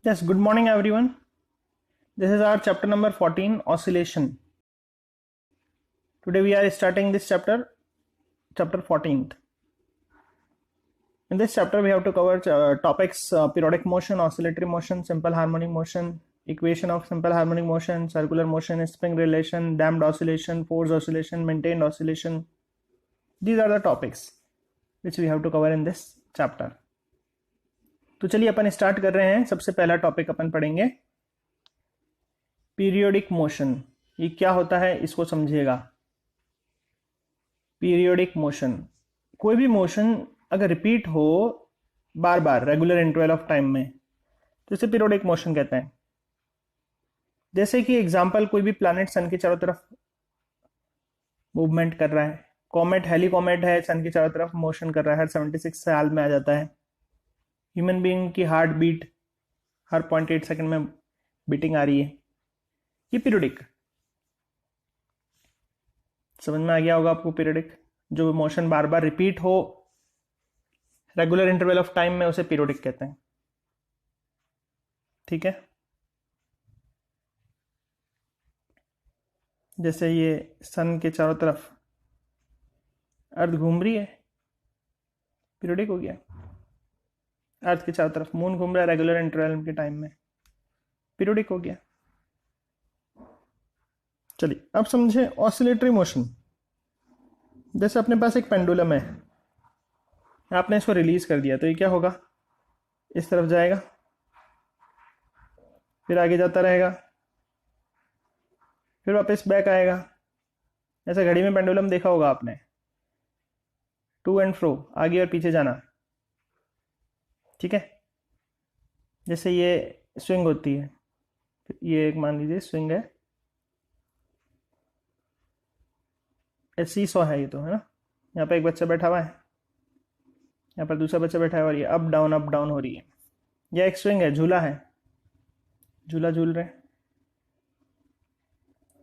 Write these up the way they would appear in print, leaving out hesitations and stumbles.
Yes, good morning everyone. This is our chapter number 14, oscillation. Today we are starting this chapter 14th. In this chapter we have to cover topics periodic motion, oscillatory motion, simple harmonic motion, equation of simple harmonic motion, circular motion, spring relation, damped oscillation, forced oscillation, maintained oscillation. These are the topics which we have to cover in this chapter. तो चलिए अपन start कर रहे हैं. सबसे पहला topic अपन पढ़ेंगे periodic motion. ये क्या होता है इसको समझिएगा. पीरियोडिक मोशन, कोई भी मोशन अगर रिपीट हो बार बार रेगुलर इंटरवल ऑफ टाइम में तो इसे पीरियोडिक मोशन कहते हैं. जैसे कि एग्जांपल, कोई भी प्लैनेट सन के चारों तरफ मूवमेंट कर रहा है. कॉमेट, हेली कॉमेट है, सन के चारों तरफ मोशन कर रहा है, हर 76 साल में आ जाता है. ह्यूमन बीइंग की हार्ट बीट हर 0.8 सेकंड में बीटिंग आ रही है. ये पीरियोडिक, समझ में आ गया होगा आपको. पीरियोडिक जो मोशन बार बार रिपीट हो रेगुलर इंटरवल ऑफ टाइम में उसे पीरियोडिक कहते हैं. ठीक है. जैसे ये सन के चारों तरफ अर्थ घूम रही है, पीरियोडिक हो गया. अर्थ के चारों तरफ मून घूम रहा है रेगुलर इंटरवल के टाइम में, पीरियोडिक हो गया. चलिए अब समझे ऑसिलेटरी मोशन. जैसे अपने पास एक पेंडुलम है, आपने इसको रिलीज कर दिया तो ये क्या होगा, इस तरफ जाएगा, फिर आगे जाता रहेगा, फिर वापस बैक आएगा. ऐसे घड़ी में पेंडुलम देखा होगा आपने, टू एंड फ्रो, आगे और पीछे जाना. ठीक है. जैसे ये स्विंग होती है, ये एक मान लीजिए स्विंग है, सीसॉ है ये तो, है ना. यहाँ पे एक बच्चा बैठा हुआ है, यहाँ पर दूसरा बच्चा बैठा है और ये अप डाउन हो रही है. यह एक स्विंग है, झूला है, झूला झूल रहे.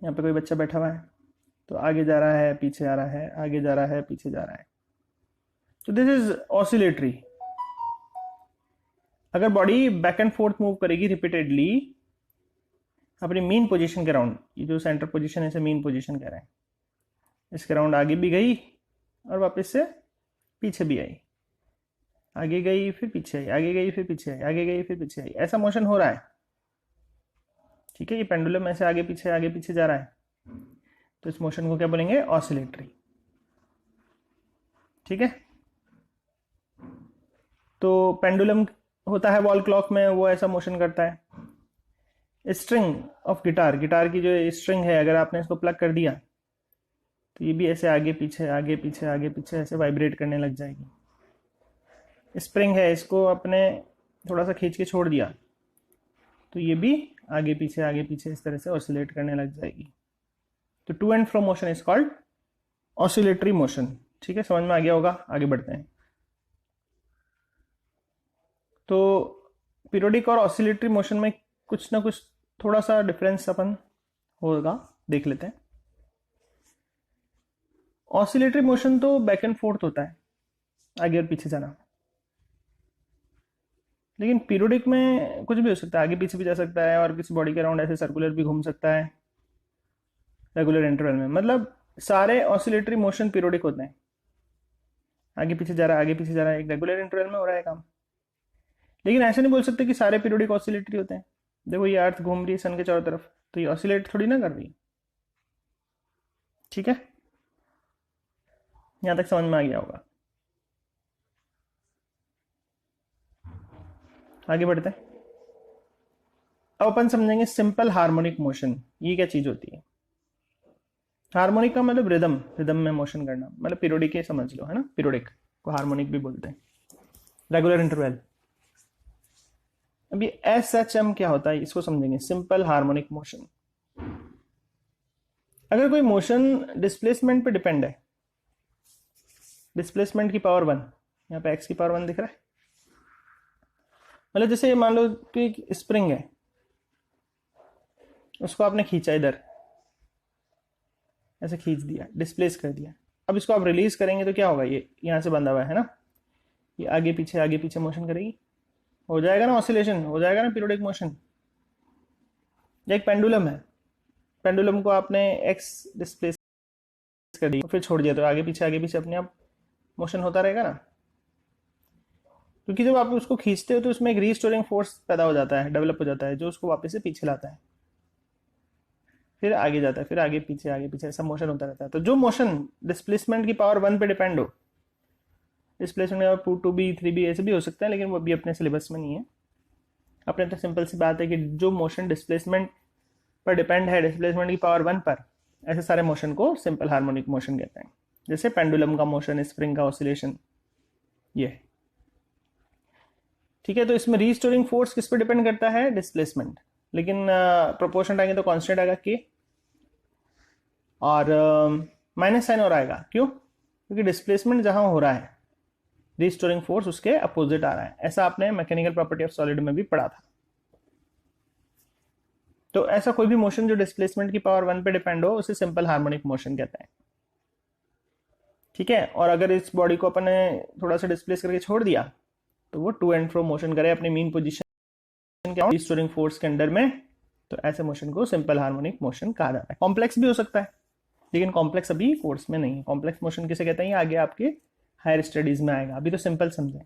यहाँ पे कोई बच्चा बैठा हुआ है तो आगे जा रहा है, पीछे आ रहा है, आगे जा रहा है, पीछे जा रहा है. तो दिस इज ऑसिलेटरी. अगर body back and fourth move करेगी रिपीटेडली अपनी मीन पोजीशन के राउंड, ये जो सेंटर पोजीशन है इसे मीन पोजीशन कह रहे हैं, इसके राउंड आगे भी गई और वापस से पीछे भी आई, आगे गई फिर पीछे आई, आगे गई फिर पीछे आई, आगे गई फिर पीछे आई, ऐसा मोशन हो रहा है. ठीक है. ये पेंडुलम ऐसे आगे पीछे जा रहा है, तो इस मोशन को क्या बोलेंगे, ऑसिलेटरी. ठीक है. तो पेंडुलम होता है वॉल क्लॉक में, वो ऐसा मोशन करता है. स्ट्रिंग ऑफ गिटार, गिटार की जो स्ट्रिंग है अगर आपने इसको प्लग कर दिया तो ये भी ऐसे आगे पीछे ऐसे वाइब्रेट करने लग जाएगी. स्प्रिंग है, इसको आपने थोड़ा सा खींच के छोड़ दिया तो ये भी आगे पीछे इस तरह से ऑसिलेट करने लग जाएगी. तो to and fro motion is called oscillatory motion. ठीक है, समझ में आ गया होगा. आगे बढ़ते हैं. तो पीरियोडिक और ऑसिलेटरी मोशन में कुछ ना कुछ थोड़ा सा डिफरेंस अपन होगा, देख लेते हैं. ऑसिलेटरी मोशन तो बैक एंड फोर्थ होता है, आगे और पीछे जाना. लेकिन पीरियोडिक में कुछ भी हो सकता है, आगे पीछे भी जा सकता है और किसी बॉडी के अराउंड ऐसे सर्कुलर भी घूम सकता है रेगुलर इंटरवल में. मतलब सारे ऑसिलेटरी मोशन पीरियोडिक होते हैं. आगे पीछे जा रहा है, एक रेगुलर इंटरवल में हो रहा है काम. लेकिन ऐसे नहीं बोल सकते कि सारे पीरियोडिक ऑसिलेटरी होते हैं. देखो ये अर्थ घूम रही है सन के चारों तरफ, तो ये ऑसिलेट थोड़ी ना कर रही. ठीक है, यहां तक समझ में आ गया होगा. आगे बढ़ते हैं. अब अपन समझेंगे सिंपल हार्मोनिक मोशन. ये क्या चीज होती है. हार्मोनिक का मतलब रिदम में मोशन करना, मतलब पीरियोडिक ही समझ लो, है ना. पीरियोडिक को हार्मोनिक भी बोलते हैं. Regular interval. अभी SHM क्या होता है इसको समझेंगे. Simple harmonic motion. अगर कोई मोशन डिस्प्लेसमेंट पे डिपेंड है, डिस्प्लेसमेंट की पावर 1, यहाँ पे x की पावर 1 दिख रहा है. मतलब जैसे मान लो कि एक स्प्रिंग है, उसको आपने खींचा, इधर ऐसे खींच दिया, डिस्प्लेस कर दिया. अब इसको आप रिलीज करेंगे तो क्या होगा, ये यहाँ से बंधा हुआ है ना, ये आगे पीछे मोशन करेगी. हो जाएगा ना ऑसिलेशन, हो जाएगा ना पीरियोडिक मोशन। एक पेंडुलम है, पेंडुलम को आपने एक्स डिस्प्लेस कर दिया फिर छोड़ दिया तो आगे पीछे अपने आप मोशन होता रहेगा ना, क्योंकि जब आप उसको खींचते हो तो उसमें एक रीस्टोरिंग फोर्स पैदा हो जाता है, डेवलप हो जाता है, जो उसको वापस से पीछे लाता है, फिर आगे जाता है, फिर आगे पीछे ऐसा मोशन होता रहता है। तो जो मोशन डिस्प्लेसमेंट की पावर 1 पे डिपेंड हो, डिस्प्लेसमेंट 2b 3b ऐसे भी हो सकता है, लेकिन वो अभी अपने सिलेबस में नहीं है। अपने तो सिंपल सी बात है कि जो मोशन डिस्प्लेसमेंट पर डिपेंड है, डिस्प्लेसमेंट की पावर 1 पर, ऐसे सारे मोशन को सिंपल हार्मोनिक मोशन कहते हैं। जैसे पेंडुलम का मोशन, स्प्रिंग का ऑसिलेशन, ये ठीक है। तो इसमें रीस्टोरिंग फोर्स किस पे डिपेंड करता है? डिस्प्लेसमेंट। लेकिन प्रोपोर्शन आएंगे तो कांस्टेंट आएगा के, और माइनस साइन और आएगा, क्यों? क्योंकि डिस्प्लेसमेंट जहां हो रहा है, रीस्टोरिंग फोर्स उसके अपोजिट आ रहा है। ऐसा आपने मैकेनिकल प्रॉपर्टी ऑफ सॉलिड में भी पढ़ा था। तो ऐसा कोई भी मोशन जो डिस्प्लेसमेंट की पावर 1 पे डिपेंड हो, उसे सिंपल हार्मोनिक मोशन कहते हैं, ठीक है। और अगर इस बॉडी को अपन ने थोड़ा सा डिस्प्लेस करके छोड़ दिया तो वो टू एंड फ्रो मोशन करे अपनी मीन पोजीशन के रीस्टोरिंग फोर्स के अंडर में, तो ऐसे मोशन को सिंपल हार्मोनिक मोशन कहा जाता है। कॉम्प्लेक्स भी हो सकता है, लेकिन कॉम्प्लेक्स अभी कोर्स में नहीं है। कॉम्प्लेक्स मोशन किसे कहते हैं, आगे आपके हायर स्टडीज में आएगा, अभी तो सिंपल समझे,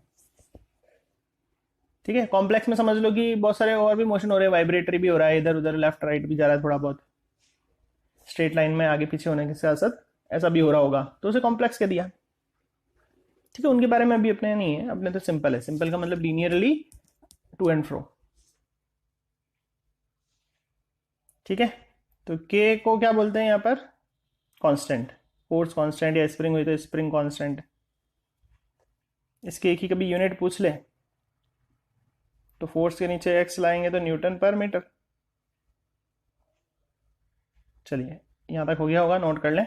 ठीक है। कॉम्प्लेक्स में समझ लो कि बहुत सारे और भी मोशन हो रहे हैं, वाइब्रेटरी भी हो रहा है, इधर उधर लेफ्ट राइट भी जा रहा है थोड़ा बहुत, स्ट्रेट लाइन में आगे पीछे होने के साथ साथ ऐसा भी हो रहा होगा, तो उसे कॉम्प्लेक्स कह दिया, ठीक है। उनके बारे में अभी अपने नहीं है, अपने तो सिंपल है। सिंपल का मतलब लीनियरली टू एंड फ्रो, ठीक है। तो के को क्या बोलते हैं यहाँ पर? कांस्टेंट, फोर्स कांस्टेंट, या स्प्रिंग हुई तो स्प्रिंग कांस्टेंट। इसके एक ही कभी यूनिट पूछ ले तो फोर्स के नीचे एक्स लाएंगे तो न्यूटन पर मीटर। चलिए यहां तक हो गया होगा, नोट कर लें।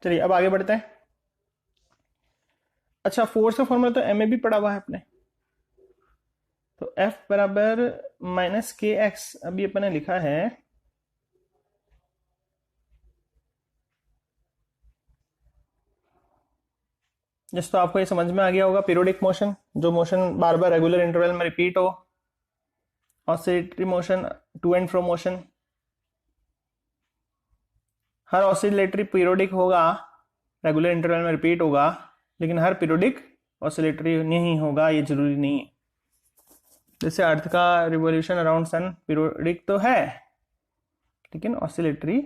चलिए अब आगे बढ़ते हैं। अच्छा, फोर्स का फॉर्मूला तो एम ए भी पढ़ा हुआ है अपने, तो F बराबर माइनस के एक्स अभी अपने लिखा है, जिस तो आपको ये समझ में आ गया होगा। पीरियोडिक मोशन, जो मोशन बार बार रेगुलर इंटरवल में रिपीट हो। Oscillatory motion, to and fro motion. हर ऑसिलेटरी पीरियोडिक होगा, रेगुलर इंटरवल में रिपीट होगा, लेकिन हर पीरियोडिक ऑसिलेटरी नहीं होगा, ये जरूरी नहीं है। जैसे अर्थ का रिवॉल्यूशन अराउंड सन पीरियोडिक तो है, लेकिन ऑसिलेटरी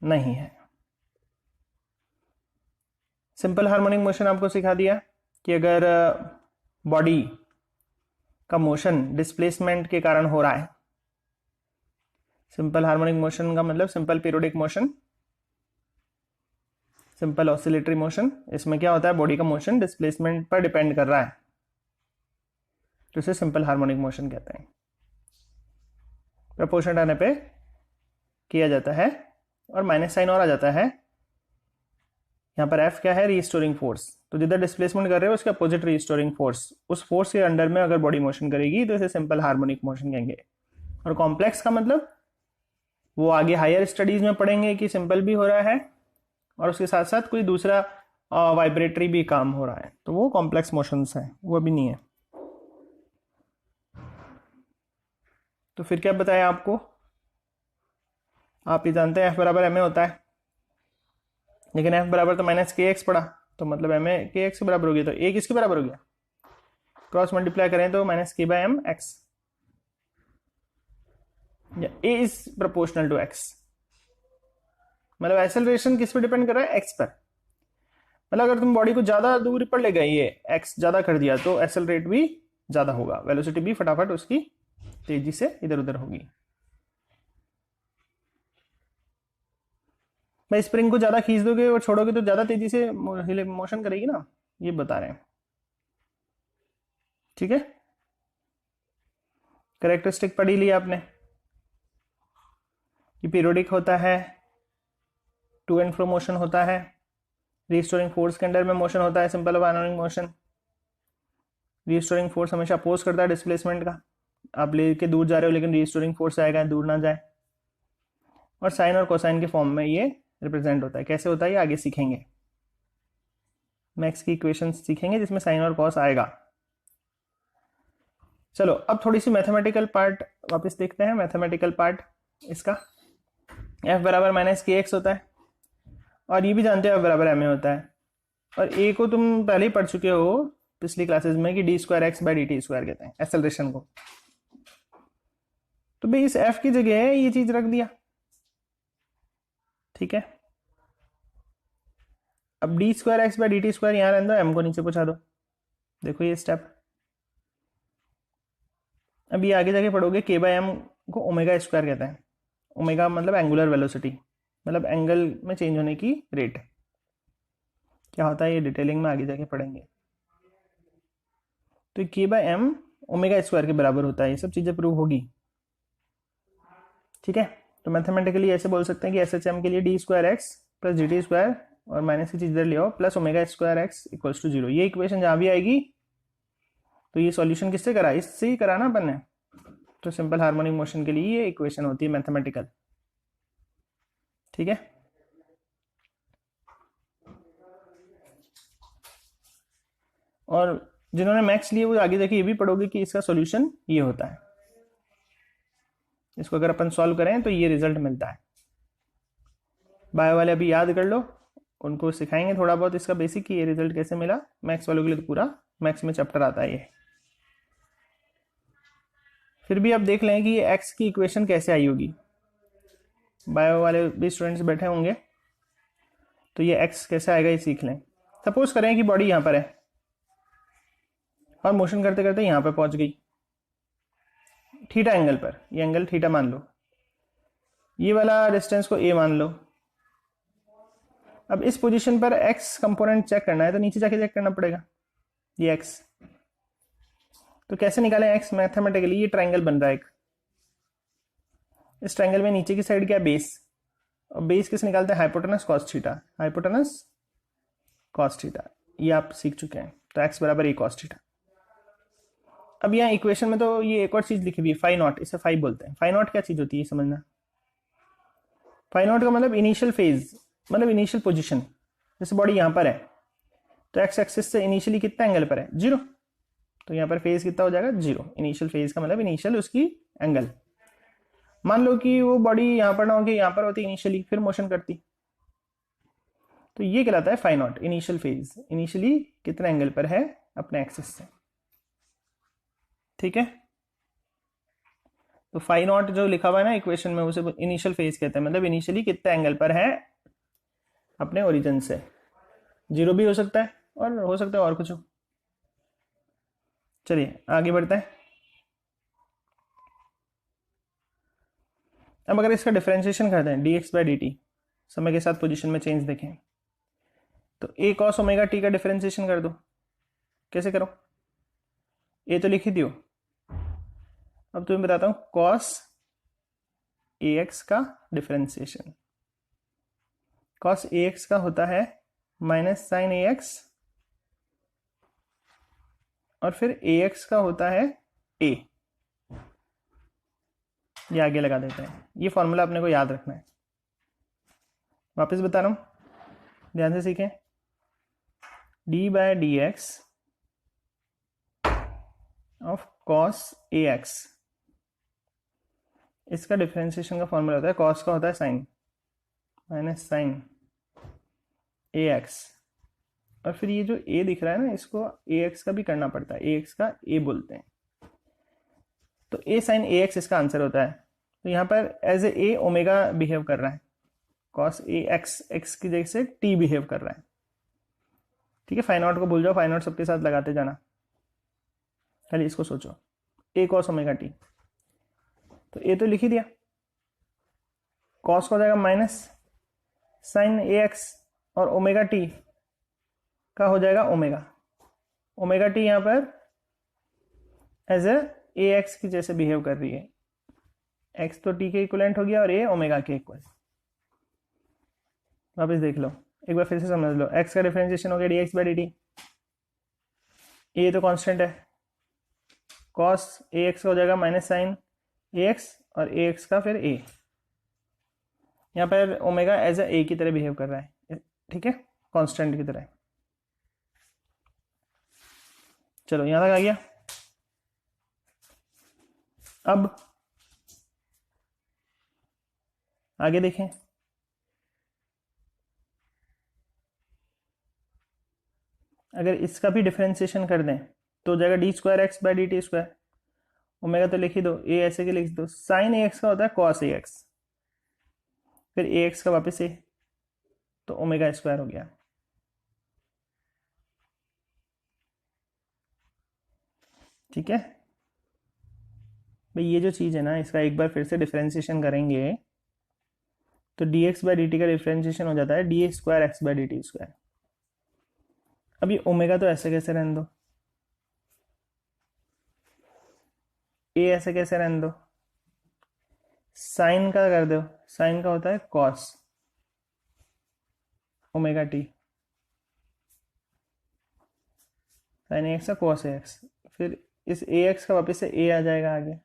नहीं है। सिंपल हार्मोनिक मोशन आपको सिखा दिया कि अगर बॉडी का मोशन डिस्प्लेसमेंट के कारण हो रहा है, सिंपल हार्मोनिक मोशन का मतलब simple periodic motion, simple oscillatory motion. इसमें क्या होता है, बॉडी का मोशन डिस्प्लेसमेंट पर डिपेंड कर रहा है, तो इसे सिंपल हार्मोनिक मोशन कहते हैं। प्रपोर्शन आने पे किया जाता है, और माइनस साइन और आ जाता है। यहाँ पर F क्या है, रीस्टोरिंग फोर्स। तो जिधर डिस्प्लेसमेंट कर रहे हो उसके अपोजिट रीस्टोरिंग फोर्स, उस फोर्स के अंडर में अगर बॉडी मोशन करेगी तो इसे सिंपल हार्मोनिक मोशन कहेंगे। और कॉम्प्लेक्स का मतलब वो आगे हायर स्टडीज में पढ़ेंगे कि सिंपल भी हो रहा है और उसके साथ साथ कोई दूसरा वाइब्रेटरी भी काम हो रहा है, तो वो कॉम्प्लेक्स मोशंस है, वो भी नहीं है। तो फिर क्या बताया आपको, आप ये जानते हैं F बराबर एम ए होता है, लेकिन F बराबर तो माइनस के एक्स पड़ा, तो मतलब एम ए के एक्स के बराबर हो गया, तो ए किसके बराबर हो गया, क्रॉस मल्टीप्लाई करें तो minus k by m x, a is proportional to x. मतलब एक्सेलरेशन किस पे डिपेंड कर रहा है, एक्स पर। मतलब अगर तुम बॉडी को ज्यादा दूरी पर ले गए, ये एक्स ज्यादा कर दिया, तो एक्सेलरेट भी ज्यादा होगा, वेलोसिटी भी फटाफट उसकी तेजी से इधर उधर होगी। भाई स्प्रिंग को ज्यादा खींच दोगे और छोड़ोगे तो ज्यादा तेजी से मोशन करेगी ना, ये बता रहे हैं, ठीक है। कैरेक्टरिस्टिक पढ़ी लिया आपने कि पीरियोडिक होता है, टू एंड फ्रो मोशन होता है, रीस्टोरिंग फोर्स के अंडर में मोशन होता है, simple harmonic motion. Restoring force हमेशा अपोज करता है डिस्प्लेसमेंट का, आप लेके दूर जा रहे हो लेकिन रीस्टोरिंग फोर्स आएगा दूर ना जाए। और साइन और कोसाइन के फॉर्म में ये रिप्रेजेंट होता है। कैसे होता है ये आगे सीखेंगे, मैक्स की इक्वेशन सीखेंगे जिसमें साइन और कॉस आएगा। चलो अब थोड़ी सी मैथमेटिकल पार्ट वापस देखते हैं। मैथमेटिकल पार्ट इसका f बराबर माइनस के एक्स होता है, और ये भी जानते हो f बराबर एम ए होता है, और a को तुम पहले ही पढ़ चुके हो पिछली क्लासेस में कि D square x by d t square कहते हैं एक्सेलरेशन को। तो भाई इस f की जगह ये चीज रख दिया, ठीक है। अब D square x by d t square यहाँ रहने दो, m को नीचे पहुंचा दो। देखो ये स्टेप, अब ये आगे जाके पढ़ोगे k बाई एम को ओमेगा स्क्वायर कहते हैं। ओमेगा मतलब एंगुलर वेलोसिटी, मतलब एंगल में चेंज होने की रेट क्या होता है, ये डिटेलिंग में आगे जाके पढ़ेंगे। तो k by m omega square के बराबर होता है, ये सब चीजें प्रूव होगी, ठीक है। तो मैथमेटिकली ऐसे बोल सकते हैं कि एस एच एम के लिए d square x plus d t square और माइनस की चीज इधर ले आओ plus omega square x equals to 0। ये इक्वेशन जहां भी आएगी तो ये सॉल्यूशन किससे करा, इससे ही करा ना अपन ने। तो सिंपल हार्मोनिक मोशन के लिए ये इक्वेशन होती है मैथमेटिकल, ठीक है। और जिन्होंने मैथ्स लिए वो आगे जाके ये भी पढ़ोगे कि इसका सॉल्यूशन ये होता है। इसको अगर अपन सॉल्व करें तो ये रिजल्ट मिलता है। बायो वाले अभी याद कर लो, उनको सिखाएंगे थोड़ा बहुत इसका बेसिक कि ये रिजल्ट कैसे मिला। मैथ्स वालों के लिए तो पूरा मैथ्स में चैप्टर आता है ये। फिर भी अब देख लें कि ये एक्स की इक्वेशन कैसे आई होगी। बायो वाले भी स्टूडेंट्स बैठे होंगे तो ये एक्स कैसे आएगा ये सीख लें। सपोज करें कि बॉडी यहां पर है और मोशन करते करते यहां पर पहुंच गई थीटा एंगल पर, ये एंगल थीटा मान लो, ये वाला डिस्टेंस को ए मान लो। अब इस पोजीशन पर एक्स कंपोनेंट चेक करना है तो नीचे जाके चेक करना पड़ेगा ये एक्स। तो कैसे निकालें एक्स मैथमेटिकली, ये ट्रायंगल बन रहा है एक, इस ट्रायंगल में नीचे की साइड क्या है बेस, और बेस किस निकालते हैं hypotenuse cos theta, hypotenuse cos theta, ये आप सीख चुके हैं। तो एक्स बराबर ए कॉस थीटा। अब यहाँ इक्वेशन में तो ये एक और चीज लिखी हुई है फाई नॉट, इसे फाई बोलते हैं। फाई नॉट क्या चीज होती है समझना। फाई नॉट का मतलब इनिशियल फेज, मतलब इनिशियल पोजीशन। जैसे बॉडी यहां पर है तो एक्स एक्सिस से इनिशियली कितना एंगल पर है 0, तो यहाँ पर फेज कितना हो जाएगा 0। इनिशियल फेज का मतलब इनिशियल उसकी एंगल। मान लो कि वो बॉडी यहां पर ना होगी, यहां पर होती इनिशियली, फिर मोशन करती, तो ये कहलाता है phi naught, initial phase, initially कितना एंगल पर है अपने एक्सिस से, ठीक है। तो फाई नॉट जो लिखा हुआ है ना इक्वेशन में उसे इनिशियल फेज कहते हैं, मतलब इनिशियली कितना एंगल पर है अपने ओरिजिन से। 0 भी हो सकता है और हो सकता है और कुछ हो। चलिए आगे बढ़ते हैं। अब अगर इसका डिफरेंशिएशन करते हैं D x by d T, समय के साथ पोजीशन में चेंज देखें, तो ए कॉस ओमेगा टी का डिफरेंशिएशन कर दो। कैसे करो, ए तो लिख ही दियो। अब तुम्हें बताता हूं कॉस ए एक्स का डिफरेंशिएशन। कॉस ए एक्स का होता है माइनस साइन ए एक्स, और फिर ए एक्स का होता है ए। ये आगे लगा देते हैं, ये फॉर्मूला अपने को याद रखना है। वापस बता रहा हूं, ध्यान से सीखें। D by d x of cos a x, इसका डिफरेंशिएशन का फॉर्मूला होता है, कॉस का होता है sine minus sine a x, और फिर ये जो ए दिख रहा है ना इसको ए एक्स का भी करना पड़ता है, ए एक्स का ए बोलते हैं। तो ए साइन ए एक्स इसका आंसर होता है। तो यहाँ पर एज ए ओमेगा बिहेव कर रहा है, कॉस ए एक्स एक्स की जगह से टी बिहेव कर रहा है, ठीक है। फाई नॉट को भूल जाओ, फाई नॉट सबके साथ लगाते जाना, खाली इसको सोचो ए कॉस ओमेगा टी। तो ए तो लिख ही दिया, कॉस का हो जाएगा माइनस साइन ए एक्स, और ओमेगा टी का हो जाएगा ओमेगा। ओमेगा टी यहां पर एज ए एक्स की जैसे बिहेव कर रही है, एक्स तो टी के इक्वलेंट हो गया और ए ओमेगा के इक्वल। वापस देख लो एक बार फिर से समझ लो, एक्स का डिफरेंशिएशन हो गया d x by d t, a तो कांस्टेंट है, कॉस ए एक्स का हो जाएगा माइनस साइन ए एक्स और ए एक्स का फिर ए। यहाँ पर ओमेगा एज ए की तरह बिहेव कर रहा है, ठीक है, कांस्टेंट की तरह। चलो यहाँ तक आ गया। अब आगे देखें, अगर इसका भी डिफरेंशिएशन कर दें तो हो जाएगा D square x by d t square. Omega तो लिख ही दो, ए ऐसे के लिख दो, साइन ए एक्स का होता है कॉस ए एक्स, फिर ए एक्स का वापस ए, तो ओमेगा स्क्वायर हो गया। ठीक है भाई, ये जो चीज़ है ना, इसका एक बार फिर से डिफरेंशिएशन करेंगे तो D x by d T का डिफरेंशिएशन हो जाता है D square x by d t square. अब ये ओमेगा तो ऐसे कैसे रहने दो, ए ऐसे कैसे रहने दो, साइन का कर दो, साइन का होता है cos omega T, sine x का कॉस एक्स, फिर इस ए एक्स का वापस से ए आ जाएगा आगे,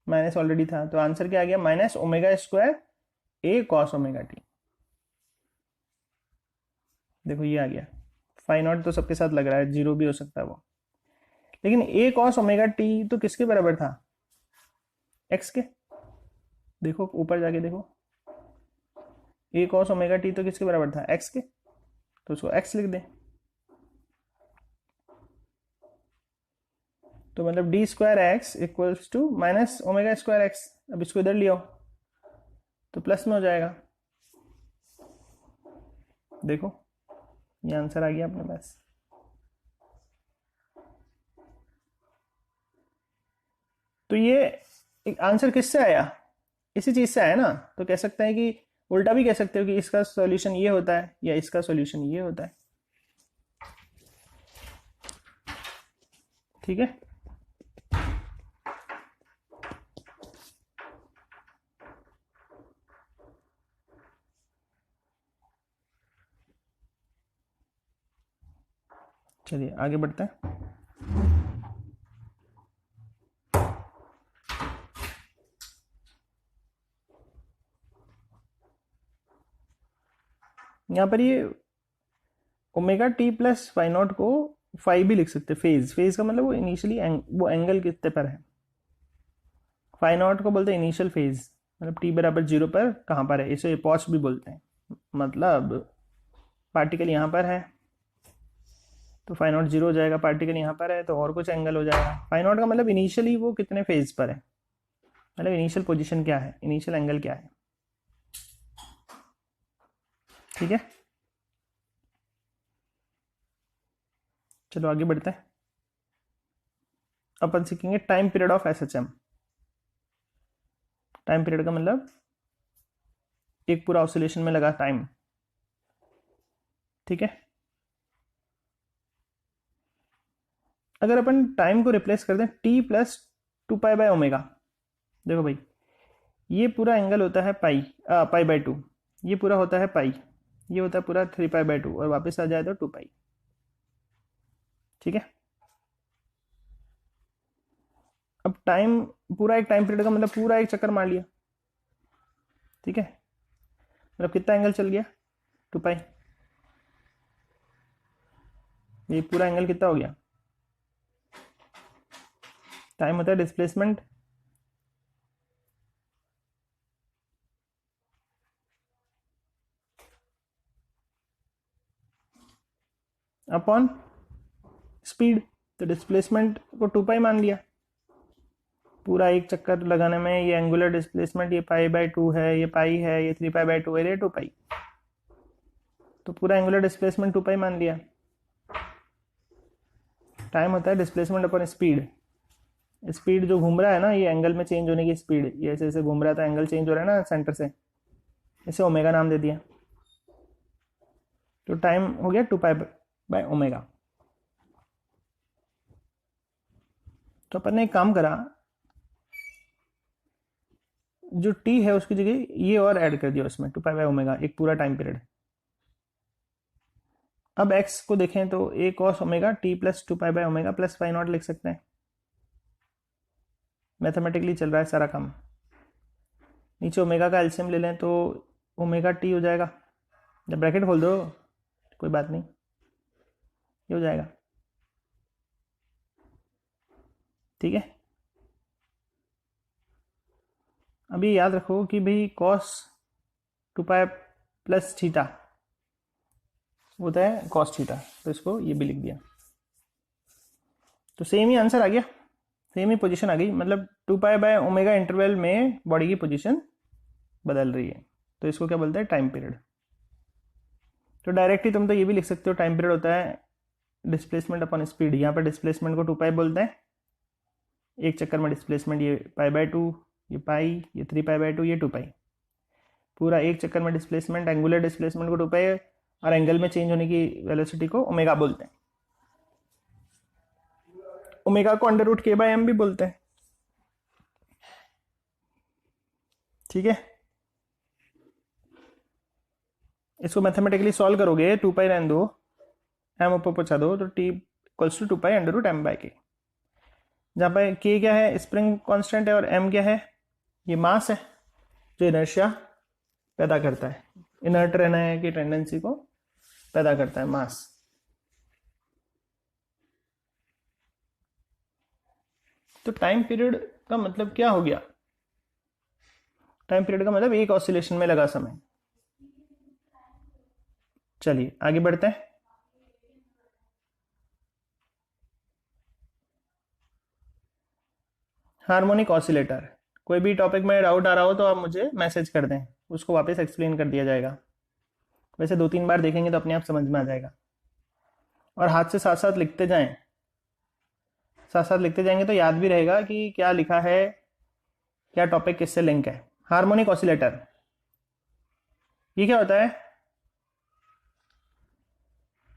माइनस ऑलरेडी था, तो आंसर क्या आ गया, माइनस ओमेगा स्क्वायर ए कॉस ओमेगा टी। देखो ये आ गया, फाइव नॉट तो सबके साथ लग रहा है, जीरो भी हो सकता है वो, लेकिन ए कॉस ओमेगा टी तो किसके बराबर था, एक्स के। देखो ऊपर जाके देखो, ए कॉस ओमेगा टी तो किसके बराबर था, एक्स के, तो उसको एक्स लिख दें। तो मतलब d square x equals to minus omega square x. अब इसको इधर ले आओ तो प्लस में हो जाएगा। देखो ये आंसर आ गया अपने पास। तो ये एक आंसर किससे आया, इसी चीज से आया ना। तो कह सकते हैं कि उल्टा भी कह सकते हो कि इसका सॉल्यूशन ये होता है या इसका सॉल्यूशन ये होता है। ठीक है, चलिए आगे बढ़ते हैं। यहाँ पर ये omega t plus phi naught को फाई भी लिख सकते हैं, फेज, फेज का मतलब वो इनिशियली वो एंगल कितने पर है। फाई नॉट को बोलते हैं इनिशियल फेज, मतलब टी बराबर जीरो पर कहाँ पर है, इसे एपॉच भी बोलते हैं। मतलब पार्टिकल यहाँ पर है तो फाई नॉट जीरो हो जाएगा, पार्टिकल यहाँ पर है तो और कुछ एंगल हो जाएगा। फाई नॉट का मतलब इनिशियली वो कितने फेज पर है, मतलब इनिशियल पोजीशन क्या है, इनिशियल एंगल क्या है। ठीक है, चलो आगे बढ़ते हैं। अपन सीखेंगे time period of SHM. Time period का मतलब एक पूरा ऑसिलेशन में लगा टाइम। ठीक है, अगर अपन टाइम को रिप्लेस कर दें T plus two pi by omega, देखो भाई ये पूरा एंगल होता है पाई पाई बाय टू, ये पूरा होता है पाई, ये होता है पूरा थ्री पाई बाय टू, और वापस आ जाए तो टू पाई। ठीक है, अब टाइम पूरा एक टाइम पीरियड का मतलब पूरा एक चक्कर मार लिया। ठीक है, मतलब कितना एंगल चल गया, टू पाई, ये पूरा एंगल कितना हो गया। टाइम होता है डिस्प्लेसमेंट अपॉन स्पीड, तो डिस्प्लेसमेंट को टू पाई मान लिया। पूरा एक चक्कर लगाने में ये एंगुलर डिस्प्लेसमेंट ये पाई बाय टू है, ये पाई है, ये थ्री पाई बाय टू है, ये टू पाई, तो पूरा एंगुलर डिस्प्लेसमेंट टू पाई मान लिया। टाइम होता है डिस्प्लेसमेंट अपॉन स्पीड, स्पीड जो घूम रहा है ना, ये एंगल में चेंज होने की स्पीड, ये ऐसे ऐसे घूम रहा था, एंगल चेंज हो रहा है ना सेंटर से, इसे ओमेगा नाम दे दिया। तो टाइम हो गया टू पाई बाय ओमेगा। तो अपन ने एक काम करा, जो टी है उसकी जगह ये और ऐड कर दिया उसमें, टू पाई बाय ओमेगा, एक पूरा टाइम पीरियड। अब एक्स को देखें तो a cos omega t plus two pi by omega plus phi naught लिख सकते हैं। मैथमेटिकली चल रहा है सारा काम। नीचे ओमेगा का एलसीएम ले लें तो ओमेगा टी हो जाएगा, जब ब्रैकेट खोल दो कोई बात नहीं, ये हो जाएगा। ठीक है, अभी याद रखो कि भाई कॉस 2 पाई प्लस थीटा होता है कॉस थीटा, तो इसको ये भी लिख दिया, तो सेम ही आंसर आ गया, सेम ही पोजीशन आ गई, मतलब 2 पाई/ओमेगा इंटरवल में बॉडी की पोजीशन बदल रही है, तो इसको क्या बोलते हैं, टाइम पीरियड। तो डायरेक्टली तुम तो ये भी लिख सकते हो, टाइम पीरियड होता है डिस्प्लेसमेंट अपॉन स्पीड। यहाँ पर डिस्प्लेसमेंट को 2 पाई बोलते हैं, एक चक्कर में डिस्प्लेसमेंट ये पाई/2, ये पाई, ये 3 पाई/2, ये 2 पाई, पूरा एक चक्कर में डिस्प्लेसमेंट, एंगुलर डिस्प्लेसमेंट को 2 पाई और एंगल में चेंज होने की वेलोसिटी को ओमेगा बोलते हैं। ओमेगा को √k/m भी बोलते हैं। ठीक है, इसको मैथमेटिकली सॉल्व करोगे, 2 पाई रहने दो, m ऊपर पहुंचा दो, तो t equals to 2 pi √m/k, जहाँ पर k क्या है, स्प्रिंग कांस्टेंट है, और m क्या है, ये मास है जो इनर्शिया पैदा करता है, इनर्ट रहना है कि टेंडेंसी को पैदा करता है, मास। तो टाइम पीरियड का मतलब क्या हो गया, टाइम पीरियड का मतलब एक ऑसिलेशन में लगा समय। चलिए आगे बढ़ते हैं। हार्मोनिक ऑसिलेटर, कोई भी टॉपिक में डाउट आ रहा हो तो आप मुझे मैसेज कर दें, उसको वापस एक्सप्लेन कर दिया जाएगा। वैसे 2-3 बार देखेंगे तो अपने आप समझ में आ जाएगा, और हाथ से साथ साथ लिखते जाएं, साथ साथ लिखते जाएंगे तो याद भी रहेगा कि क्या लिखा है, क्या टॉपिक किससे लिंक है। हार्मोनिक ऑसिलेटर ये क्या होता है,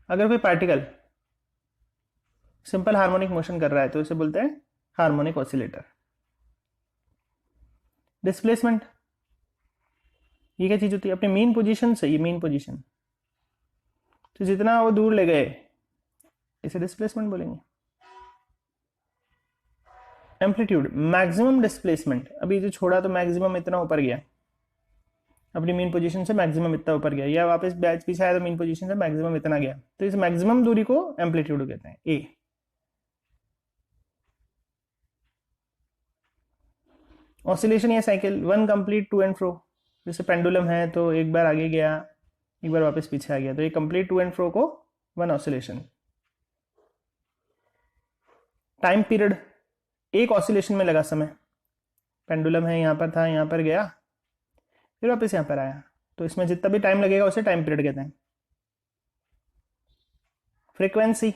अगर कोई पार्टिकल सिंपल हार्मोनिक मोशन कर रहा है तो इसे बोलते हैं हार्मोनिक ऑसिलेटर। डिस्प्लेसमेंट ये क्या चीज होती है, अपनी मेन पोजीशन से, ये मेन पोजीशन, तो जितना वो दूर ले गए इसे डिस्प्लेसमेंट बोलेंगे। एम्पलीट्यूड, मैक्सिमम डिस्प्लेसमेंट, अभी जो छोड़ा तो मैक्सिमम इतना ऊपर गया, अपनी मेन पोजीशन से मैक्सिमम इतना ऊपर गया, या वापस बैच पीछे आया तो मेन पोजीशन से मैक्सिमम इतना गया, तो इस मैक्सिमम दूरी को एम्पलीट्यूड कहते हैं। ए ऑसिलेशन या cycle, one complete to and fro, जैसे पेंडुलम है तो एक बार आगे गया, एक बार वापस पीछे आ गया, तो ये कंप्लीट टू एंड फ्रो को वन ऑसिलेशन। टाइम पीरियड, एक ऑसिलेशन में लगा समय, पेंडुलम है यहाँ पर था, यहाँ पर गया, फिर वापस यहाँ पर आया, तो इसमें जितना भी टाइम लगेगा उसे टाइम पीरियड कहते हैं। फ्रीक्वेंसी,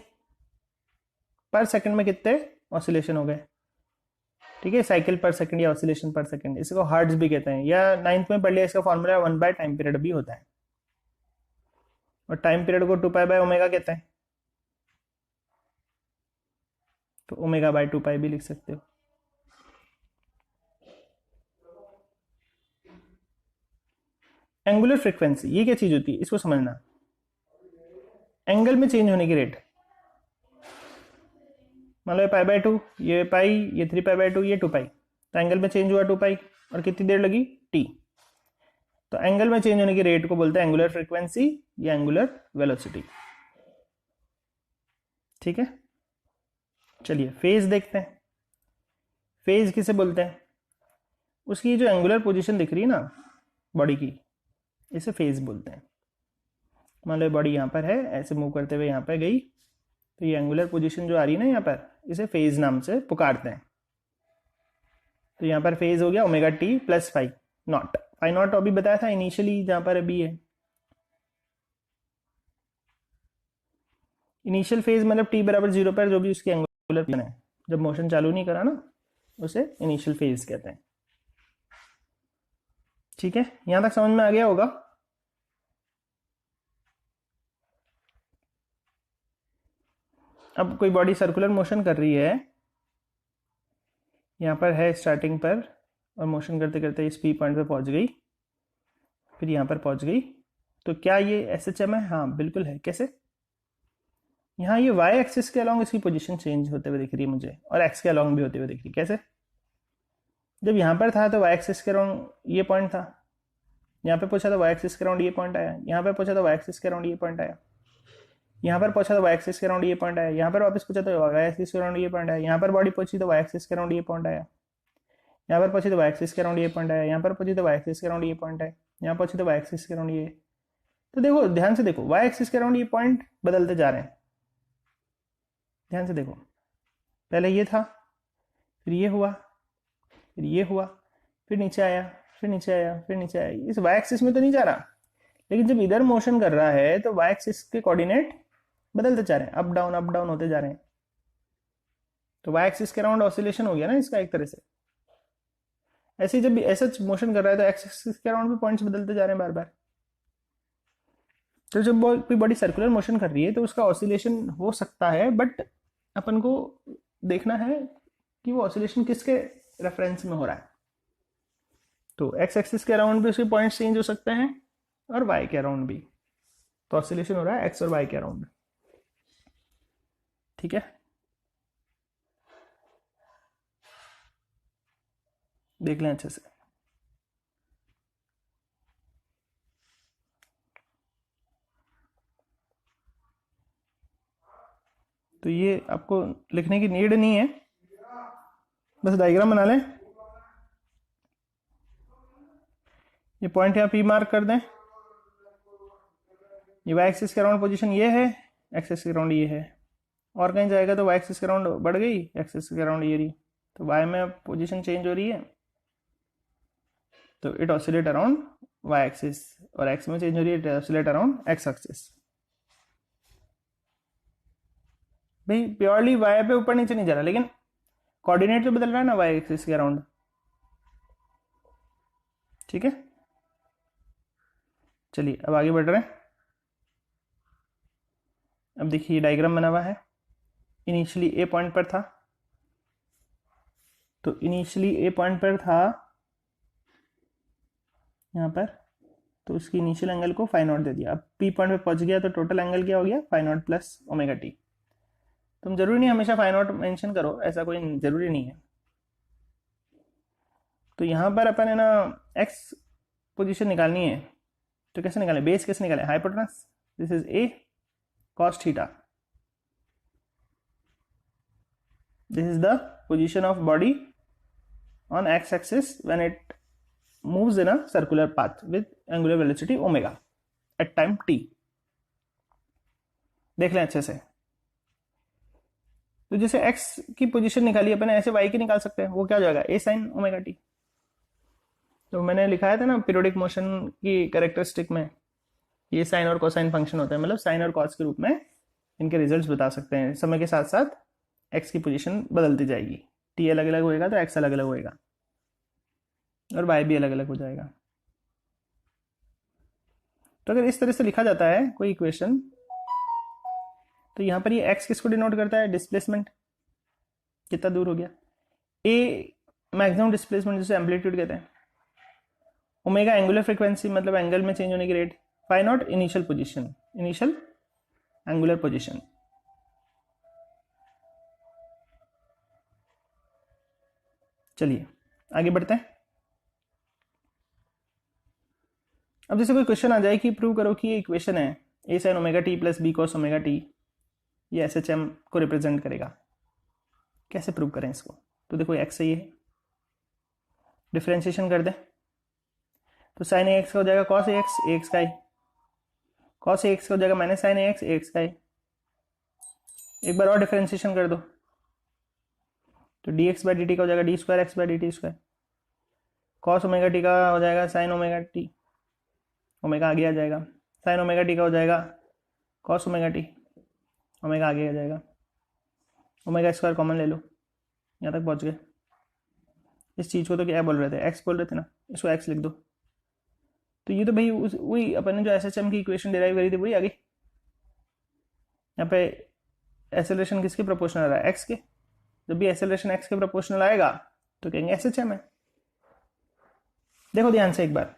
पर सेकंड में कितने ऑसिलेशन हो गए, ठीक है, साइकिल पर सेकंड या ऑसिलेशन पर सेकंड, इसको हर्ट्ज भी कहते हैं, या 9th में पढ़ लिया, इसका फॉर्मूला 1 टाइम पीरियड भी होता है, और टाइम पीरियड को 2 पाई/ओमेगा कहते हैं, तो ω/2 भी लिख सकते हो। एंगुलर फ्रीक्वेंसी ये क्या चीज होती है, इसको समझना, एंगल में चेंज होने की रेट, मान लो पाई/2, ये पाई, ये 3 पाई/2, ये 2 पाई, तो एंगल में चेंज हुआ 2 पाई, और कितनी देर लगी, टी, तो एंगल में चेंज होने की रेट को बोलते हैं एंगुलर फ्रीक्वेंसी या एंगुलर वेलोसिटी। ठीक है, चलिए फेज देखते हैं। फेज किसे बोलते हैं, उसकी जो एंगुलर पोजीशन दिख रही है ना बॉडी की, इसे फेज बोलते हैं। मान लो बॉडी यहाँ पर है, ऐसे मूव करते हुए यहाँ पर गई, तो ये एंगुलर पोजीशन जो आ रही है ना यहाँ पर, इसे फेज नाम से पुकारते हैं। तो यहाँ पर फेज हो गया ω/t + φ0, φ0 अभी बताया था इनिशियली, जहाँ पर अभी है इनिशियल फेज, मतलब t = 0 पर जो भी उसकी एंगुलर पोजीशन है, जब मोशन चालू नहीं करा ना, उसे इनिशियल फेज कहते हैं। ठीक है, यहां तक समझ में आ गया होगा। अब कोई बॉडी सर्कुलर मोशन कर रही है, यहाँ पर है स्टार्टिंग पर, और मोशन करते करते इस पी पॉइंट पे पहुंच गई, फिर यहाँ पर पहुंच गई, तो क्या ये SHM है, हाँ बिल्कुल है। कैसे, यहाँ ये y एक्सिस के अलॉन्ग इसकी पोजीशन चेंज होते हुए दिख रही है मुझे, और x के अलॉन्ग भी होते हुए दिख रही है। कैसे, जब यहाँ पर था तो y एक्सिस के अलॉन्ग ये पॉइंट था, यहाँ पे पूछा था वाई एक्सिस के अराउंड ये पॉइंट आया, यहाँ पे पूछा था वाई एक्सिस के अराउंड ये पॉइंट आया, यहाँ पर पूछा था वाई एक्सिस के अराउंड ये पॉइंट आया, यहाँ पर वापस पूछा था वाई एक्सिस के अराउंड ये पॉइंट आया, यहाँ पर बॉडी पूछी तो वाई एक्सिस के अराउंड ये पॉइंट आया, यहाँ पर पूछी तो वाई एक्सिस के अराउंड ये पॉइंट आया, यहाँ पर पूछी तो वाई एक्सिस के अराउंड ये पॉइंट आया, यहाँ पूछी तो वाई एक्सिस के अराउंड ये। तो देखो ध्यान से देखो, वाई एक्सिस के अराउंड ये पॉइंट बदलते जा रहे हैं, ध्यान से देखो, पहले ये था, फिर ये हुआ, फिर ये हुआ, फिर नीचे आया, फिर नीचे आया, फिर नीचे आया। इस वाई एक्सिस में तो नहीं जा रहा, लेकिन जब इधर मोशन कर रहा है तो वाई एक्सिस के कोऑर्डिनेट बदलते जा रहे हैं, अप डाउन होते जा रहे हैं। तो वाई एक्सिस के अराउंड ऑसिलेशन हो गया ना इसका एक तरह से। ऐसे ही जब भी ऐसा मोशन कर रहा है तो एक्स एक्सिस के अराउंड भी पॉइंट्स बदलते जा रहे हैं बार बार। तो जब कोई बॉडी सर्कुलर मोशन कर रही है तो उसका ऑसिलेशन हो सकता है, बट अपन को देखना है कि वो ऑसिलेशन किसके रेफरेंस में हो रहा है। तो एक्स एक्सिस के अराउंड भी उसके पॉइंट्स चेंज हो सकते हैं और वाई के अराउंड भी। तो ऑसिलेशन हो रहा है एक्स और वाई के अराउंड, ठीक है। देख लें अच्छे से। तो ये आपको लिखने की नीड नहीं है, बस डायग्राम बना लें। ये पॉइंट यहाँ पी मार्क कर दें। ये वाई एक्सिस के अराउंड पोजीशन ये है, एक्सिस के अराउंड ये है, और कहीं जाएगा तो वाई एक्सिस के अराउंड बढ़ गई, एक्सिस के अराउंड ये रही, तो वाई में पोजीशन चेंज हो रही है तो it oscillate around Y axis, और एक्स में चेंज हो रही है, it oscillate around x axis. भाई प्योरली वाई पे ऊपर नीचे नहीं जा रहा, लेकिन कोऑर्डिनेट तो बदल रहा है ना वाई एक्सिस के अराउंड, ठीक है। चलिए अब आगे बढ़ रहे हैं। अब देखिए डायग्राम बना हुआ है। इनिशियली ए पॉइंट पर था, तो इनिशियली ए पॉइंट पर था यहाँ पर, तो उसकी इनिशियल एंगल को फाई नॉट दे दिया। अब पी पॉइंट पे पहुंच गया तो टोटल एंगल क्या हो गया, phi naught plus omega t. तुम जरूरी नहीं हमेशा फाई नॉट मेंशन करो, ऐसा कोई जरूरी नहीं है। तो यहाँ पर अपन है ना एक्स पोजीशन निकालनी है, तो कैसे निकालें, बेस कैसे निकालें, hypotenuse, this is a cos theta, this is the position of body on x axis when it moves in a circular path with angular velocity omega at time t। देख लें अच्छे से। तो जैसे x की position निकाली अपन, ऐसे y की निकाल सकते हैं, वो क्या हो जाएगा, a sin ओमेगा टी। तो मैंने लिखाया था ना पीरियोडिक मोशन की कैरेक्टरिस्टिक में ये साइन और कोसाइन फंक्शन होता है, मतलब साइन और कॉस के रूप में इनके रिजल्ट्स बता सकते हैं। समय के साथ साथ एक्स की पोजीशन बदलती जाएगी, टी अलग अलग होएगा तो एक्स अलग अलग होएगा, और वाई भी अलग अलग हो जाएगा। तो अगर इस तरह से लिखा जाता है कोई इक्वेशन, तो यहाँ पर ये एक्स किसको डिनोट करता है, डिस्प्लेसमेंट, कितना दूर हो गया, ए मैक्सिमम डिस्प्लेसमेंट जिसे एम्पलीट्यूड कहते हैं, ओमेगा एंगुलर फ्रीक्वेंसी मतलब एंगल में चेंज होने की rate, phi naught initial position, initial angular position. चलिए आगे बढ़ते हैं। अब जैसे कोई क्वेश्चन आ जाए कि प्रूव करो कि ये इक्वेशन है a sine omega t plus b cos omega t, ये एस एच एम को रिप्रेजेंट करेगा, कैसे प्रूव करें इसको। तो देखो एक्स सही है, डिफरेंशिएशन कर दें तो साइन ए एक्स का हो जाएगा कॉस ए एक्स का ही, कॉस ए एक्स का हो जाएगा माइनस साइन ए एक्स का ही। एक बार और डिफरेंशिएशन कर दो तो D x by d T का हो जाएगा D square x by d t square, cos omega T का हो जाएगा साइन ओमेगा टी, ओमेगा आगे आ जाएगा, साइन ओमेगा टी का हो जाएगा कॉस ओमेगा टी, ओमेगा आगे आ जाएगा, ओमेगा स्क्वायर कॉमन ले लो, यहाँ तक पहुँच गए। इस चीज़ को तो क्या बोल रहे थे, एक्स बोल रहे थे ना, इसको एक्स लिख दो। तो ये तो भाई वही अपन ने जो एस एच एम की इक्वेशन डिराइव करी थी वही आ गई। यहाँ पे एक्सेलरेशन किसके प्रोपोर्शनल आ रहा है, एक्स के। जब भी एक्सेलरेशन एक्स के प्रोपोर्शनल आएगा तो कहेंगे एस एच एम है। देखो ध्यान से एक बार,